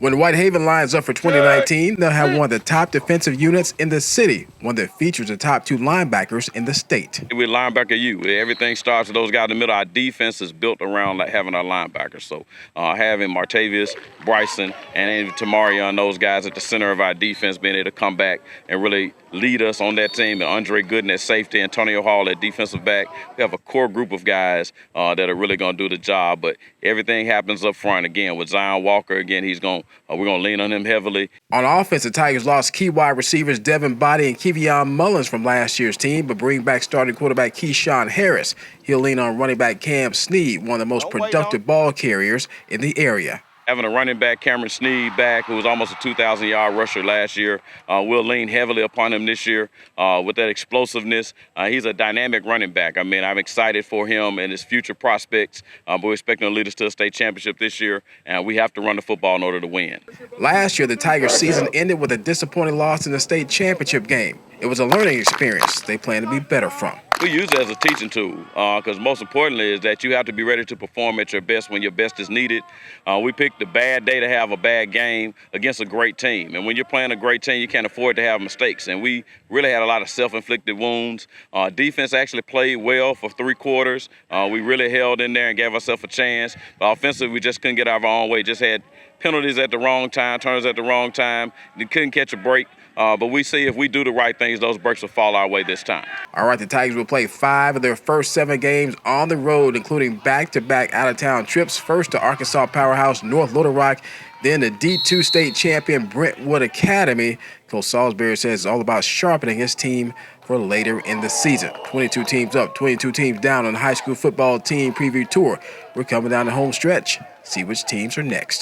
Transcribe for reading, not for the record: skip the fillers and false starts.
When Whitehaven lines up for 2019, they'll have one of the top defensive units in the city, one that features the top 2 linebackers in the state. With linebacker U, everything starts with those guys in the middle. Our defense is built around having our linebackers. So having Martavious, Bryson, and Tamarion, those guys at the center of our defense, being able to come back and really lead us on that team. And Andre Gooden at safety, Antonio Hall at defensive back. We have a core group of guys that are really going to do the job. But everything happens up front. Again, with Zion Walker, again, we're going to lean on him heavily. On offense, the Tigers lost key wide receivers Devin Body and Keyshawn Mullins from last year's team, but bring back starting quarterback Keyshawn Harris. He'll lean on running back Cam Sneed, one of the most productive ball carriers in the area. Having a running back, Cameron Sneed, back, who was almost a 2,000-yard rusher last year. We'll lean heavily upon him this year with that explosiveness. He's a dynamic running back. I mean, I'm excited for him and his future prospects. But we're expecting to lead us to a state championship this year, and we have to run the football in order to win. Last year, the Tigers' season ended with a disappointing loss in the state championship game. It was a learning experience they plan to be better from. We use it as a teaching tool because most importantly is that you have to be ready to perform at your best when your best is needed. We picked a bad day to have a bad game against a great team. And when you're playing a great team, you can't afford to have mistakes. And we really had a lot of self-inflicted wounds. Defense actually played well for 3 quarters. We really held in there and gave ourselves a chance. But offensively, we just couldn't get out of our own way. Just had penalties at the wrong time, turnovers at the wrong time. They couldn't catch a break. But we see if we do the right things, those breaks will fall our way this time. All right, the Tigers will play 5 of their first 7 games on the road, including back-to-back out-of-town trips, first to Arkansas powerhouse North Little Rock, then the D2 state champion Brentwood Academy. Coach Salisbury says it's all about sharpening his team for later in the season. 22 teams up, 22 teams down on the high school football team preview tour. We're coming down the home stretch. See which teams are next.